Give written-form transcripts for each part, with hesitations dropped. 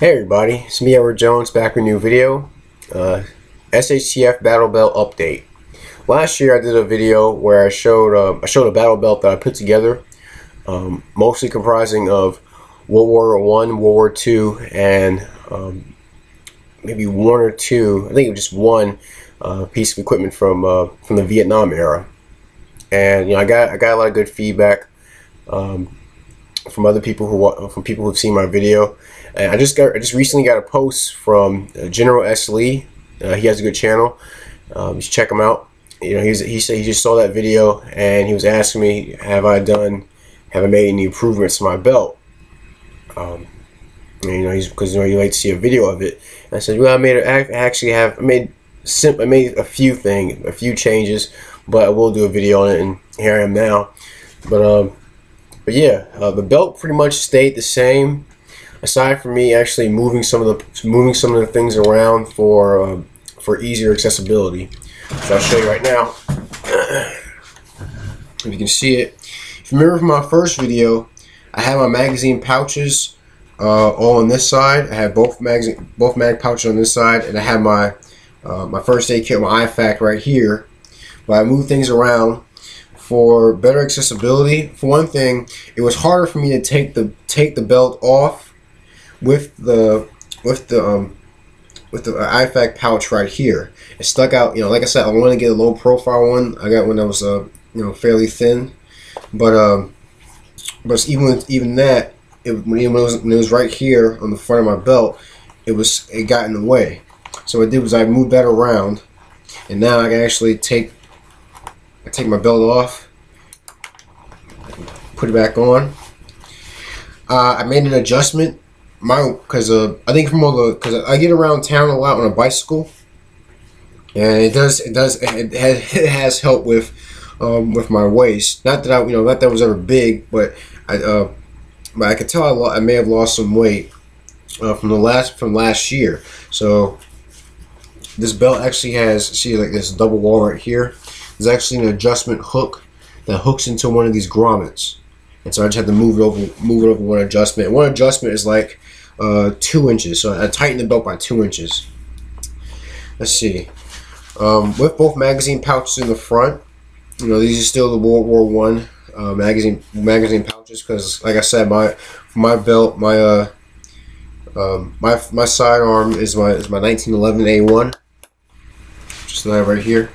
Hey everybody, it's me, Edward Jones, back with a new video. SHTF battle belt update. Last year I did a video where I showed a battle belt that I put together, mostly comprising of World War I, World War II, and maybe one or two. I think it was just one piece of equipment from the Vietnam era. And I got a lot of good feedback from other people who've seen my video. And I just recently got a post from General S. Lee. He has a good channel. You should check him out. He said he just saw that video and he was asking me, have I made any improvements to my belt? Because he likes to see a video of it. And I said, well, I made a few changes, but I will do a video on it, and here I am now. But yeah, the belt pretty much stayed the same, aside from me actually moving some of the things around for easier accessibility. So I'll show you right now. If you can see it. If you remember from my first video, I had my magazine pouches all on this side. I had both mag pouches on this side, and I had my my first aid kit, my IFAC right here. But I moved things around for better accessibility. For one thing, it was harder for me to take the belt off with the IFAC pouch right here. It stuck out. Like I said, I wanted to get a low profile one. I got one that was fairly thin, but even that, when it was right here on the front of my belt, it got in the way. So what I did was I moved that around, and now I can actually take my belt off, put it back on. I made an adjustment, because I think because I get around town a lot on a bicycle, and it has helped with my waist. Not that not that was ever big, but I could tell I may have lost some weight from last year. So this belt actually has, see, like this double wall right here. There's actually an adjustment hook that hooks into one of these grommets, and so I just had to move it over one adjustment. One adjustment is like 2 inches, so I tightened the belt by 2 inches. Let's see. With both magazine pouches in the front, these are still the World War I magazine pouches, because, like I said, my belt, my sidearm is my 1911 A1. Just that right here.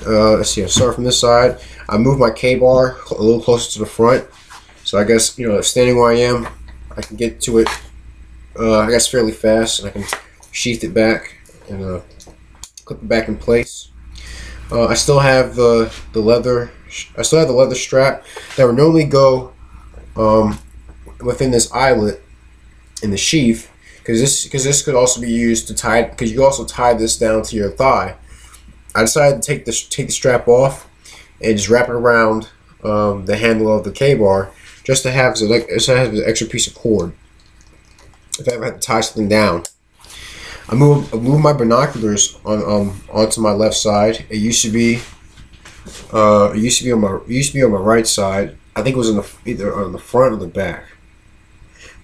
Let's see. I'll start from this side. I moved my K-bar a little closer to the front, so I guess standing where I am, I can get to it. I guess fairly fast, and I can sheath it back and clip it back in place. I still have the leather. I still have the leather strap that would normally go within this eyelet in the sheath, because this could also be used to tie. Because you also tie this down to your thigh. I decided to take the strap off and just wrap it around the handle of the K-bar, just to have an extra piece of cord if I ever had to tie something down. I moved my binoculars onto my left side. It used to be on my right side. I think it was either on the front or the back.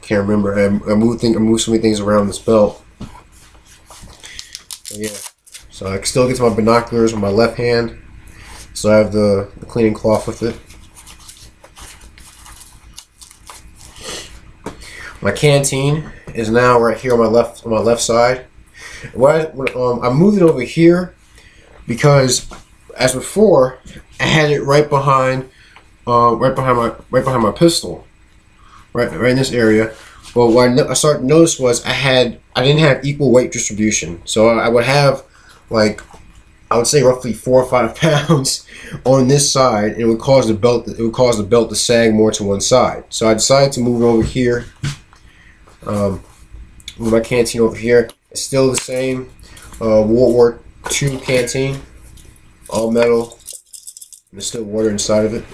Can't remember. I moved so many things around this belt. So, yeah. So I can still get to my binoculars with my left hand. So I have the cleaning cloth with it. My canteen is now right here on my left side. I moved it over here because, as before, I had it right behind my pistol, right in this area. But what I started to notice was I didn't have equal weight distribution. So I would have, like, I would say roughly 4 or 5 pounds on this side, and it would cause the belt to sag more to one side. So I decided to move it over here. Move my canteen over here. It's still the same World War II canteen, all metal, and there's still water inside of it.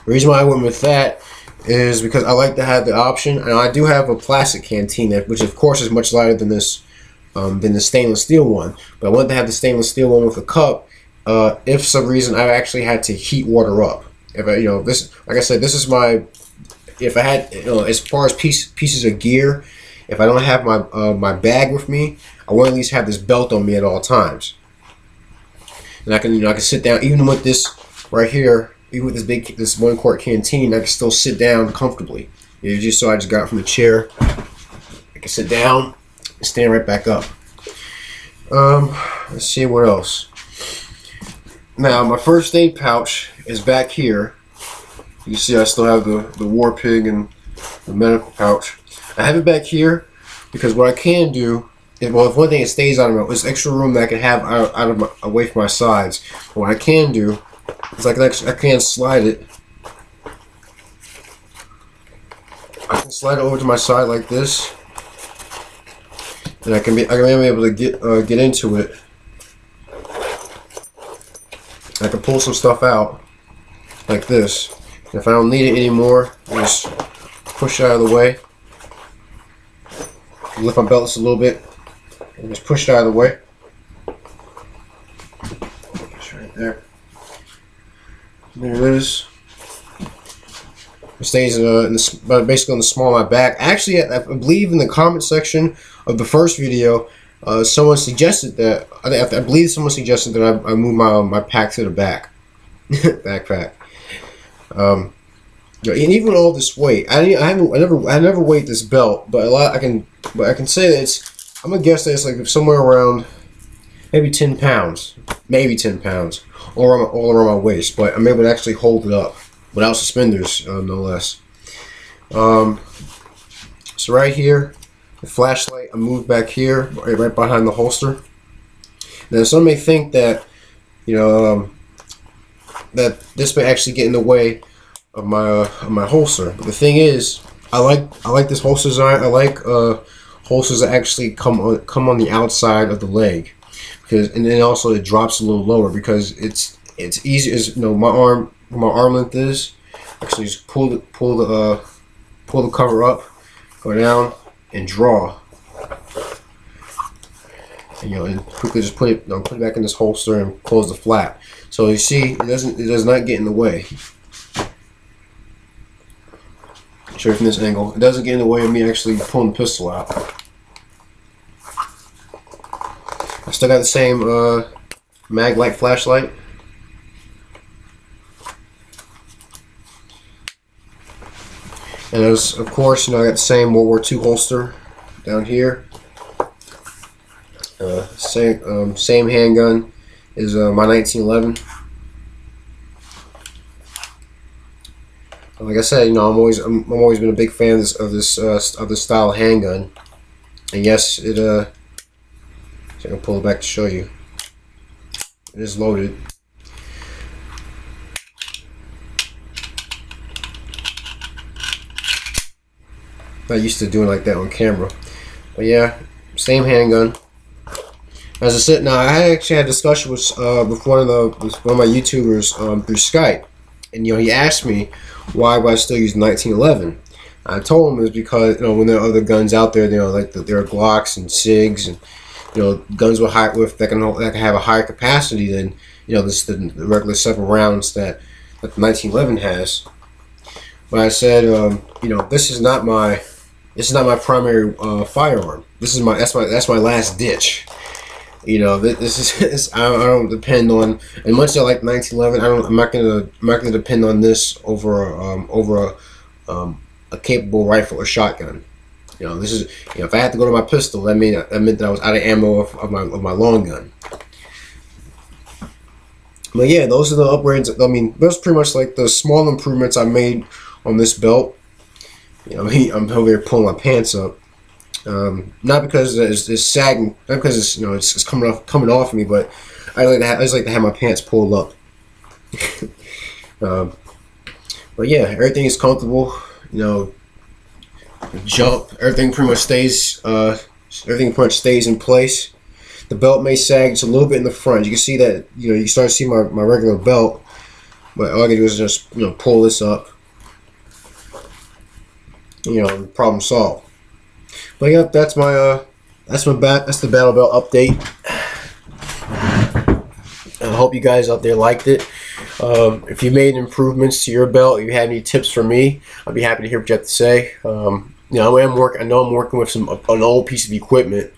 The reason why I went with that is because I like to have the option, and I do have a plastic canteen, which of course is much lighter than this, than the stainless steel one. But I wanted to have the stainless steel one with a cup. If for some reason I actually had to heat water up. If like I said, this is my if I had, as far as pieces of gear, if I don't have my bag with me, I want to at least have this belt on me at all times. And I can sit down even with this right here, even with this 1-quart canteen. I can still sit down comfortably. Just so I just got from the chair. I can sit down and stand right back up. Let's see what else. Now my first aid pouch is back here. You see I still have the war pig and the medical pouch. I have it back here because what I can do, if one thing it stays out of my, there's extra room that I can have away from my sides. But what I can do is I can slide it. I can slide it over to my side like this, and I can be able to get into it. I can pull some stuff out like this. And if I don't need it anymore, I just push it out of the way. Lift my belt just a little bit and just push it out of the way. It's right there. There it is. It stays basically on the small of my back. Actually, I believe in the comment section of the first video, someone suggested that I believe someone suggested that I move my pack to the back, backpack. And even with all this weight, I never weighed this belt, but I can say that I'm gonna guess that it's like somewhere around maybe 10 pounds, all around my waist. But I'm able to actually hold it up without suspenders, no less. So right here, the flashlight I moved back here, right behind the holster. Now some may think that that this may actually get in the way of my holster, but the thing is, I like this holster design. I like holsters that actually come on the outside of the leg, and then also it drops a little lower because it's easy as my arm length is. Actually, just pull the cover up, go down, and draw. And quickly just put it back in this holster and close the flap. So you see, it does not get in the way. Show you from this angle. It doesn't get in the way of me actually pulling the pistol out. I still got the same mag light flashlight. And there's, of course, I got the same World War II holster down here. Same handgun is my 1911. Like I said, I'm always been a big fan of this style of handgun. And yes, I can pull it back to show you. It is loaded. Not used to doing like that on camera, but yeah, same handgun. As I said, now I actually had a discussion with one of my YouTubers through Skype, and he asked me why I still use 1911. I told him it was because when there are other guns out there, like there are Glocks and SIGs and guns that can have a higher capacity than the regular 7 rounds that the 1911 has. But I said, this is not my primary firearm. That's my last ditch. This is I don't depend on, as much as I like 1911. I'm not gonna depend on this over a capable rifle or shotgun. This is if I had to go to my pistol, that meant that I was out of ammo of my long gun. But yeah, those are the upgrades. I mean, those are pretty much like the small improvements I made on this belt. I'm over here pulling my pants up. Not because it's sagging, not because it's coming off me, but I just like to have my pants pulled up. But yeah, everything is comfortable. Jump, everything pretty much stays in place. The belt may sag just a little bit in the front. You can see that you start to see my regular belt, but all I can do is just pull this up. Problem solved. But yeah, that's the battle belt update. I hope you guys out there liked it. If you made improvements to your belt, if you had any tips for me, I'd be happy to hear what you have to say. You know, I know I'm working with an old piece of equipment,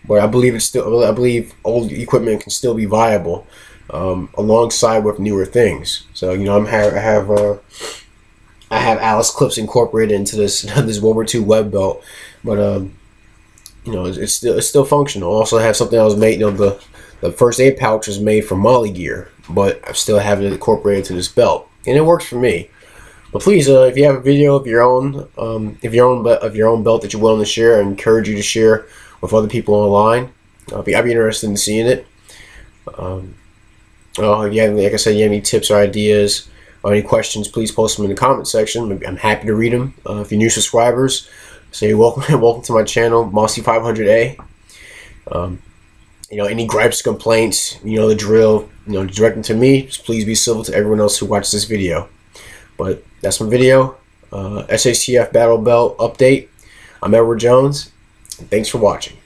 but I believe I believe old equipment can still be viable, alongside with newer things. So you know, I have Alice clips incorporated into this this World War II web belt, but you know, it's still functional. I also have something that was made. You know, the first aid pouch was made from Molly gear, but I still have it incorporated to this belt, and it works for me. But please, if you have a video of your own, of your own belt that you're willing to share, I encourage you to share with other people online. I'd be interested in seeing it. If you have, like I said, you have any tips or ideas or any questions, please post them in the comment section. I'm happy to read them. If you're new subscribers, say welcome, welcome to my channel, Mossy 500A. You know, any gripes, complaints, you know the drill. You know, direct them to me. Just please be civil to everyone else who watches this video. But that's my video. SHTF Battle Belt update. I'm Edward Jones. Thanks for watching.